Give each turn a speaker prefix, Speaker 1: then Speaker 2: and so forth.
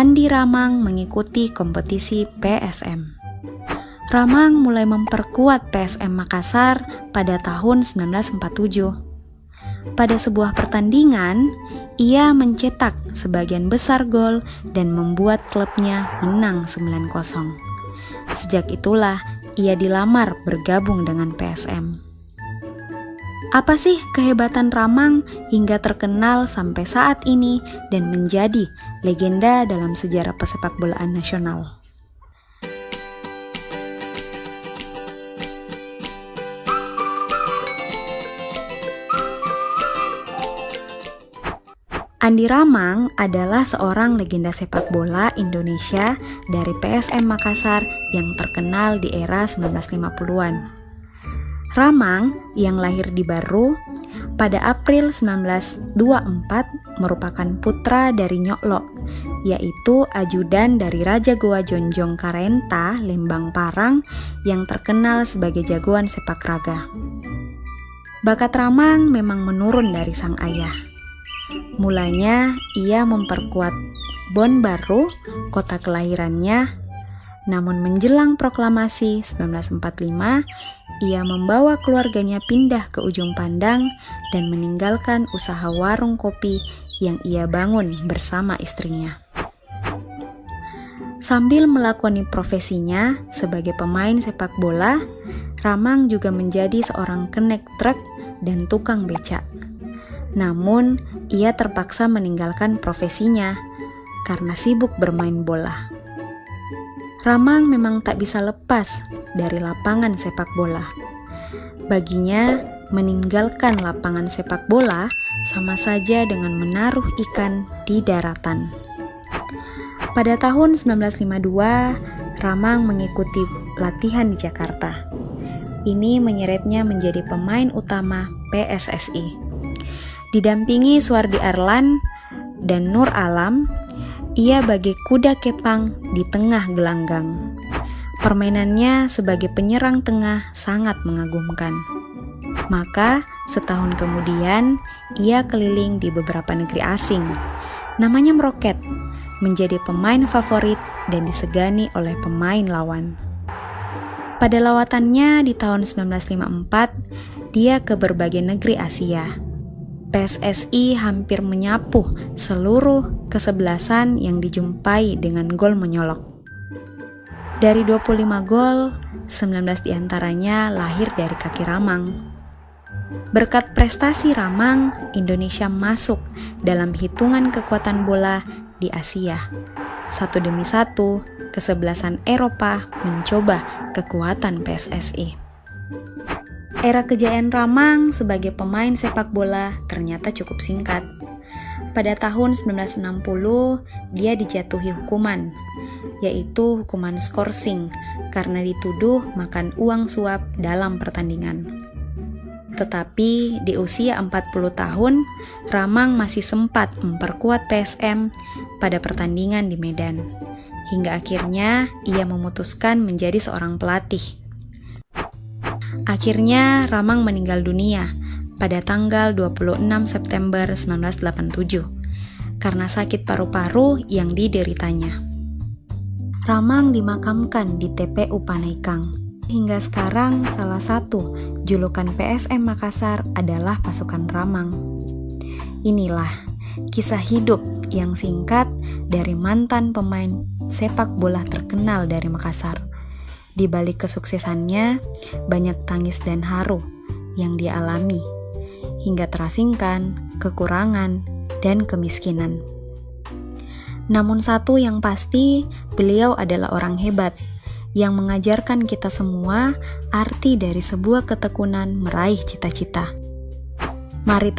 Speaker 1: Andi Ramang mengikuti kompetisi PSM. Ramang mulai memperkuat PSM Makassar pada tahun 1947. Pada sebuah pertandingan, ia mencetak sebagian besar gol dan membuat klubnya menang 9-0. Sejak itulah ia dilamar bergabung dengan PSM. Apa sih kehebatan Ramang hingga terkenal sampai saat ini dan menjadi legenda dalam sejarah pesepak bolaan nasional? Andi Ramang adalah seorang legenda sepak bola Indonesia dari PSM Makassar yang terkenal di era 1950-an. Ramang yang lahir di Baru pada April 1924 merupakan putra dari Nyoklo, yaitu ajudan dari Raja Goa Jonjong Karenta, Lembang Parang yang terkenal sebagai jagoan sepak raga. Bakat Ramang memang menurun dari sang ayah. Mulanya ia memperkuat Bon Baru, kota kelahirannya. Namun menjelang proklamasi 1945, ia membawa keluarganya pindah ke Ujung Pandang dan meninggalkan usaha warung kopi yang ia bangun bersama istrinya. Sambil melakoni profesinya sebagai pemain sepak bola, Ramang juga menjadi seorang kenek truk dan tukang becak. Namun, ia terpaksa meninggalkan profesinya karena sibuk bermain bola. Ramang memang tak bisa lepas dari lapangan sepak bola. Baginya, meninggalkan lapangan sepak bola sama saja dengan menaruh ikan di daratan. Pada tahun 1952, Ramang mengikuti latihan di Jakarta. Ini menyeretnya menjadi pemain utama PSSI. Didampingi Suardi Arlan dan Nur Alam, ia bagai kuda kepang di tengah gelanggang. Permainannya sebagai penyerang tengah sangat mengagumkan. Maka, setahun kemudian, ia keliling di beberapa negeri asing. Namanya meroket, menjadi pemain favorit dan disegani oleh pemain lawan. Pada lawatannya di tahun 1954, dia ke berbagai negeri Asia. PSSI hampir menyapu seluruh kesebelasan yang dijumpai dengan gol menyolok. Dari 25 gol, 19 diantaranya lahir dari kaki Ramang. Berkat prestasi Ramang, Indonesia masuk dalam hitungan kekuatan bola di Asia. Satu demi satu, kesebelasan Eropa mencoba kekuatan PSSI. Era kejayaan Ramang sebagai pemain sepak bola ternyata cukup singkat. Pada tahun 1960, dia dijatuhi hukuman, yaitu hukuman skorsing karena dituduh makan uang suap dalam pertandingan. Tetapi di usia 40 tahun, Ramang masih sempat memperkuat PSM pada pertandingan di Medan. Hingga akhirnya ia memutuskan menjadi seorang pelatih. Akhirnya Ramang meninggal dunia pada tanggal 26 September 1987 karena sakit paru-paru yang dideritanya. Ramang dimakamkan di TPU Panaikang. Hingga sekarang salah satu julukan PSM Makassar adalah pasukan Ramang. Inilah kisah hidup yang singkat dari mantan pemain sepak bola terkenal dari Makassar. Di balik kesuksesannya, banyak tangis dan haru yang dia alami, hingga terasingkan, kekurangan, dan kemiskinan. Namun satu yang pasti, beliau adalah orang hebat, yang mengajarkan kita semua arti dari sebuah ketekunan meraih cita-cita. Mari